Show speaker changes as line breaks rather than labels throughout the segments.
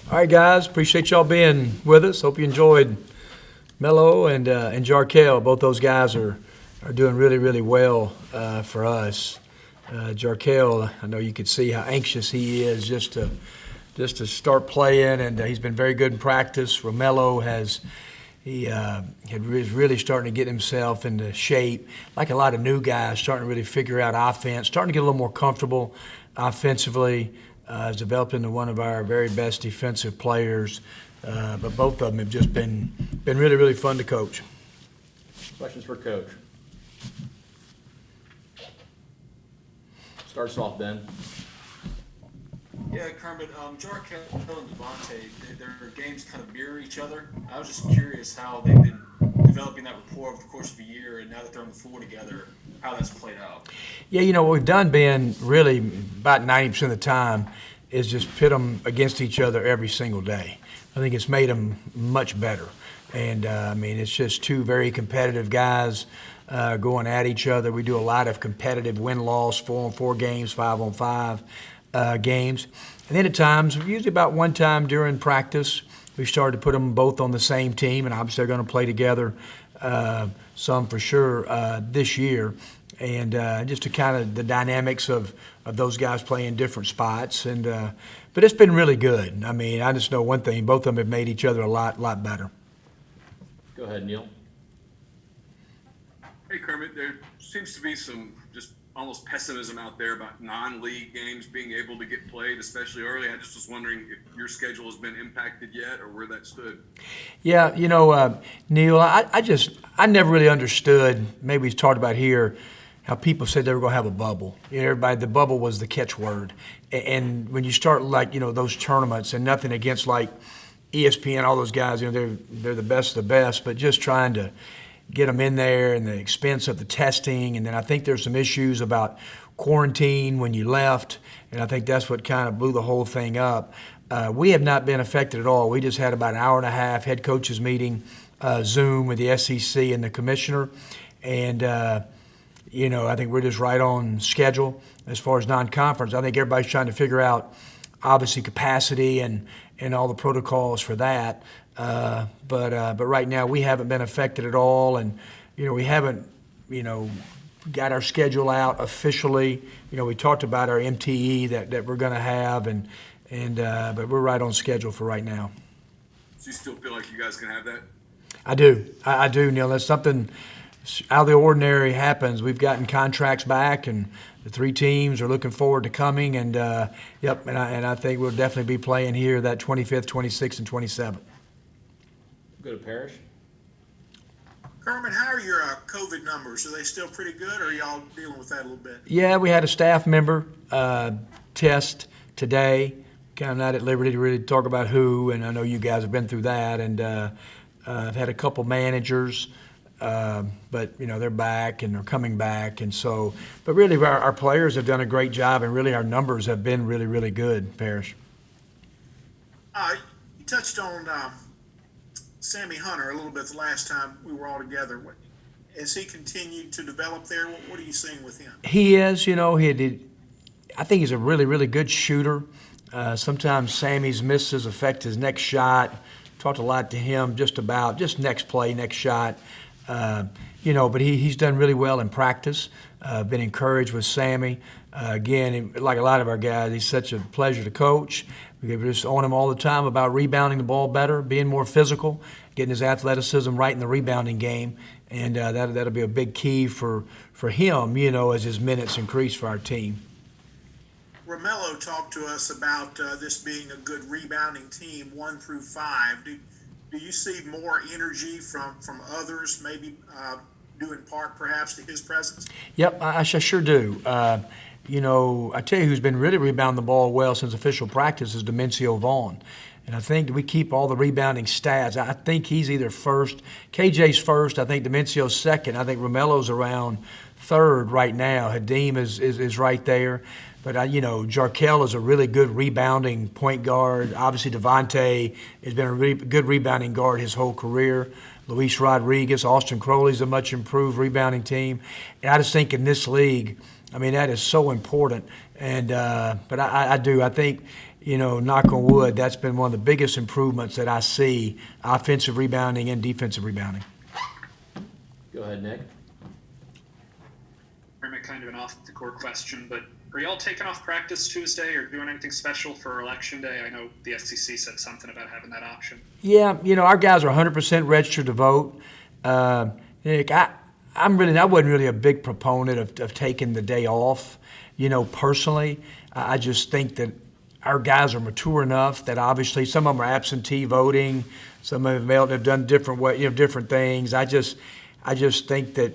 All right, guys. Appreciate y'all being with us. Hope you enjoyed Melo and Jarkel. Both those guys are doing really, really well for us. Jarkel, I know you could see how anxious he is just to start playing, and he's been very good in practice. Romelo is really starting to get himself into shape, like a lot of new guys, starting to really figure out offense, starting to get a little more comfortable offensively. Has developed into one of our very best defensive players, but both of them have just been really, really fun to coach.
Questions for Coach? Start us off, Ben.
Yeah, Kermit, Jarkel and Devonte, their games kind of mirror each other. I was just curious how they've been developing that rapport over the course of the year, and now that they're on the floor together, how that's played out.
Yeah, what we've done, Ben, really about 90% of the time is just pit them against each other every single day. I think it's made them much better. And, it's just two very competitive guys going at each other. We do a lot of competitive win-loss, 4-on-4 games, 5-on-5 games. And then at times, usually about one time during practice, we started to put them both on the same team, and obviously they're going to play together some for sure this year. And just to kind of the dynamics of those guys playing different spots. And but it's been really good. I just know one thing, both of them have made each other a lot better.
Go ahead, Neil.
Hey, Kermit, there seems to be some just almost pessimism out there about non-league games being able to get played, especially early. I just was wondering if your schedule has been impacted yet or where that stood.
Yeah, Neil, I never really understood, maybe we've talked about here, how people said they were going to have a bubble. The bubble was the catchword. And when you start those tournaments, and nothing against like ESPN, all those guys, they're the best of the best, but just trying to get them in there and the expense of the testing. And then I think there's some issues about quarantine when you left, and I think that's what kind of blew the whole thing up. We have not been affected at all. We just had about an hour and a half head coaches meeting, Zoom with the SEC and the commissioner. And, I think we're just right on schedule as far as non-conference. I think everybody's trying to figure out, obviously, capacity and all the protocols for that. But right now we haven't been affected at all, and we haven't got our schedule out officially. We talked about our MTE that we're going to have, but we're right on schedule for right now.
So you still feel like you guys can have that?
I do. I do, Neil. That's something out of the ordinary happens. We've gotten contracts back, and the three teams are looking forward to coming. And and I think we'll definitely be playing here that 25th, 26th, and 27th.
Go to Parrish.
Kermit, how are your COVID numbers? Are they still pretty good, or are y'all dealing with that a little bit?
Yeah, we had a staff member test today. Kind of not at liberty to really talk about who, and I know you guys have been through that. And I've had a couple managers, but they're back and they're coming back, and so. But really, our players have done a great job, and really our numbers have been really, really good. Parrish.
You touched on Sammy Hunter a little bit the last time we were all together. Has he continued to develop there? What are you seeing with him?
He is, I think he's a really, really good shooter. Sometimes Sammy's misses affect his next shot. Talked a lot to him just about next play, next shot. But he's done really well in practice. Been encouraged with Sammy. Again, like a lot of our guys, he's such a pleasure to coach. We just on him all the time about rebounding the ball better, being more physical, getting his athleticism right in the rebounding game, and that'll be a big key for him, as his minutes increase for our team.
Romelo talked to us about this being a good rebounding team, 1 through 5. Do you see more energy from others, maybe due in part perhaps to his presence?
Yep, I sure do. I tell you who's been really rebounding the ball well since official practice is Demencio Vaughn. And I think we keep all the rebounding stats. I think he's either first. KJ's first. I think Demencio's second. I think Romelo's around third right now. Hadim is right there. But, Jarkel is a really good rebounding point guard. Obviously, Devonte has been a really good rebounding guard his whole career. Luis Rodriguez, Austin Crowley's a much improved rebounding team. And I just think in this league, that is so important. And but I do. I think, knock on wood, that's been one of the biggest improvements that I see, offensive rebounding and defensive rebounding.
Go ahead, Nick.
Kind of an off-the-court question, but are y'all taking off practice Tuesday or doing anything special for Election Day? I know the SEC said something about having that option.
Yeah, our guys are 100% registered to vote. Nick, I wasn't really a big proponent of taking the day off. Personally, I just think that our guys are mature enough that obviously some of them are absentee voting, some of them have done different things. I just think that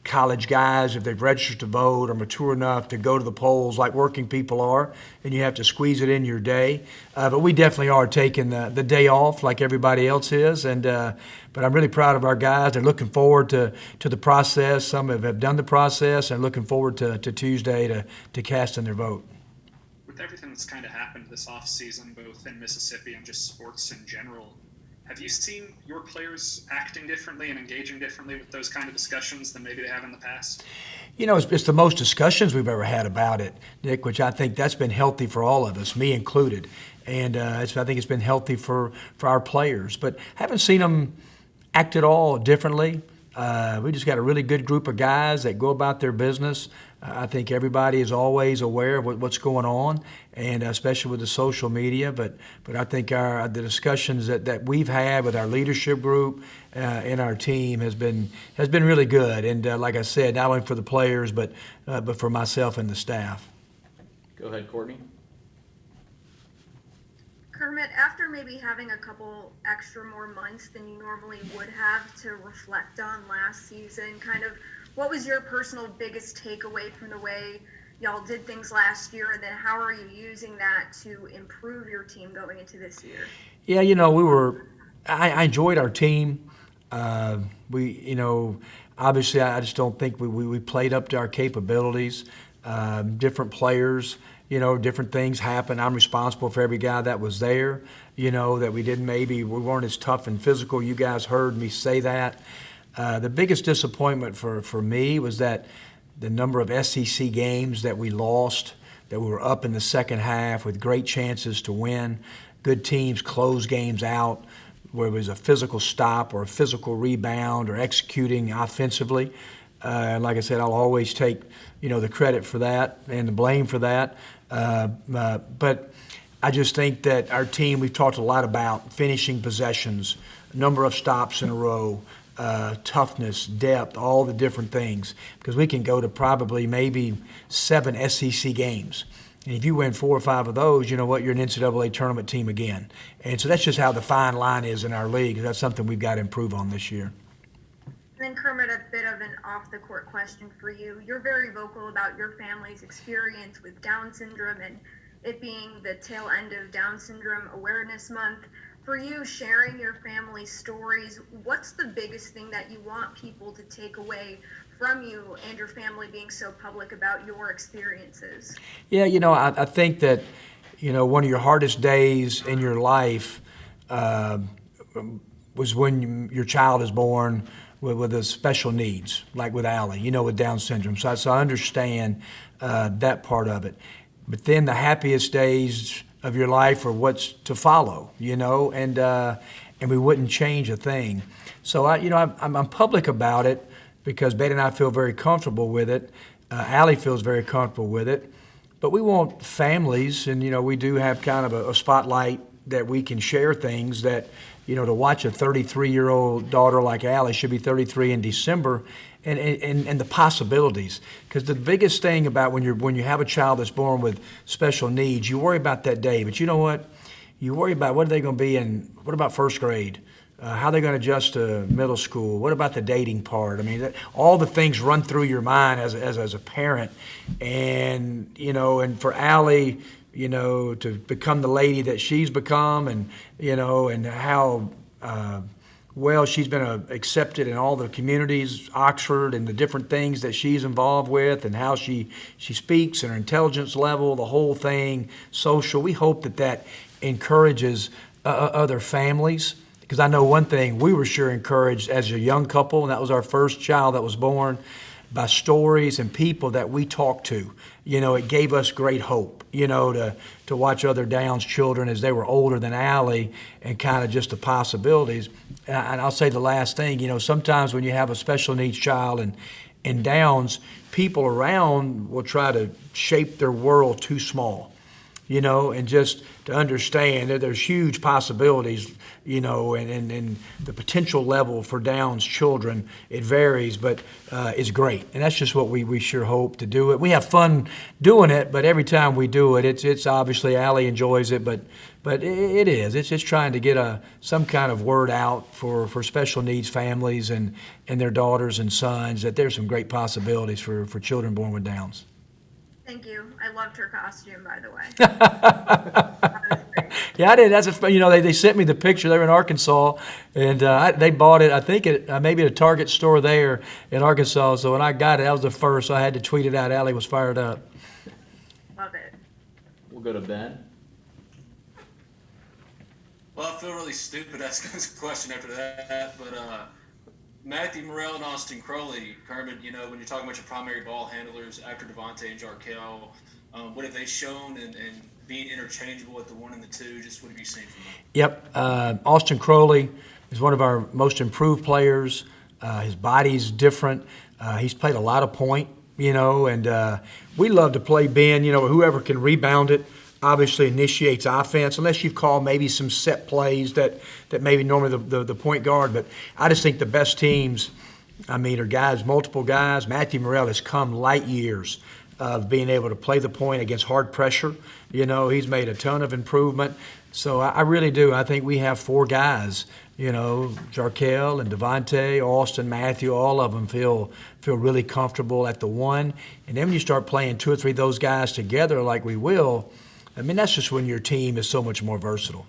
college guys, if they've registered to vote, are mature enough to go to the polls like working people are, and you have to squeeze it in your day. But we definitely are taking the day off like everybody else is. But I'm really proud of our guys. They're looking forward to the process. Some have done the process and looking forward to Tuesday to casting their vote.
With everything that's kind of happened this offseason, both in Mississippi and just sports in general, have you seen your players acting differently and engaging differently with those kind of discussions than maybe they have in the past?
It's the most discussions we've ever had about it, Nick, which I think that's been healthy for all of us, me included. And I think it's been healthy for our players. But haven't seen them act at all differently. We just got a really good group of guys that go about their business. I think everybody is always aware of what's going on, and especially with the social media. But I think the discussions that we've had with our leadership group and our team has been really good. And like I said, not only for the players, but for myself and the staff.
Go ahead, Courtney.
Kermit, after maybe having a couple extra more months than you normally would have to reflect on last season, kind of what was your personal biggest takeaway from the way y'all did things last year, and then how are you using that to improve your team going into this year?
Yeah, I enjoyed our team. Obviously I just don't think we played up to our capabilities. Different players, different things happen. I'm responsible for every guy that was there, that we weren't as tough and physical. You guys heard me say that. The biggest disappointment for me was that the number of SEC games that we lost, that we were up in the second half with great chances to win. Good teams close games out where it was a physical stop or a physical rebound or executing offensively. And like I said, I'll always take, the credit for that and the blame for that. But I just think that our team, we've talked a lot about finishing possessions, number of stops in a row, toughness, depth, all the different things, because we can go to probably maybe 7 SEC games. And if you win 4 or 5 of those, you know what, you're an NCAA tournament team again. And so that's just how the fine line is in our league. That's something we've got to improve on this year.
And then Kermit, a bit of an off-the-court question for you. You're very vocal about your family's experience with Down syndrome and it being the tail end of Down Syndrome Awareness Month. For you, sharing your family's stories, what's the biggest thing that you want people to take away from you and your family being so public about your experiences?
Yeah, I think that, one of your hardest days in your life was when your child is born with a special needs, like with Allie, with Down syndrome. So I understand that part of it. But then the happiest days of your life are what's to follow, and we wouldn't change a thing. So I'm public about it because Betty and I feel very comfortable with it. Allie feels very comfortable with it. But we want families, and we do have kind of a spotlight that we can share things that, to watch a 33-year-old daughter like Allie, should be 33 in December, and the possibilities. Because the biggest thing about when you have a child that's born with special needs, you worry about that day. But you know what? You worry about what are they going to be in, what about first grade? How are they going to adjust to middle school? What about the dating part? I mean, all the things run through your mind as a parent. And, and for Allie, to become the lady that she's become and how well she's been accepted in all the communities, Oxford, and the different things that she's involved with and how she speaks and her intelligence level, the whole thing, social. We hope that encourages other families. Because I know one thing, we were sure encouraged as a young couple, and that was our first child that was born, by stories and people that we talked to. It gave us great hope, to watch other Downs children as they were older than Allie and kind of just the possibilities. And I'll say the last thing, sometimes when you have a special needs child and Downs, people around will try to shape their world too small. And just to understand that there's huge possibilities, and the potential level for Downs children, it varies, but it's great. And that's just what we sure hope to do it. We have fun doing it, but every time we do it, it's obviously Allie enjoys it, but it is. It's just trying to get some kind of word out for special needs families and their daughters and sons that there's some great possibilities for children born with Downs.
Thank you. I loved her costume, by the way. That was great.
Yeah, I did. They sent me the picture. They were in Arkansas, and they bought it, I think, maybe at a Target store there in Arkansas. So when I got it, that was the first, so I had to tweet it out. Allie was fired up.
Love it.
We'll go to Ben.
Well, I feel really stupid asking this question after that, but Matthew Morrell and Austin Crowley, Kermit, when you're talking about your primary ball handlers after Devonte and Jarkel, what have they shown and being interchangeable at the 1 and the 2? Just what have you seen from them?
Yep. Austin Crowley is one of our most improved players. His body's different. He's played a lot of point, and we love to play Ben, whoever can rebound it. Obviously initiates offense, unless you've called maybe some set plays that maybe normally the point guard. But I just think the best teams, are guys, multiple guys. Matthew Morrell has come light years of being able to play the point against hard pressure. He's made a ton of improvement. So I really do. I think we have 4 guys, Jarkel and Devonte, Austin, Matthew, all of them feel really comfortable at the 1. And then when you start playing 2 or 3 of those guys together like we will, that's just when your team is so much more versatile.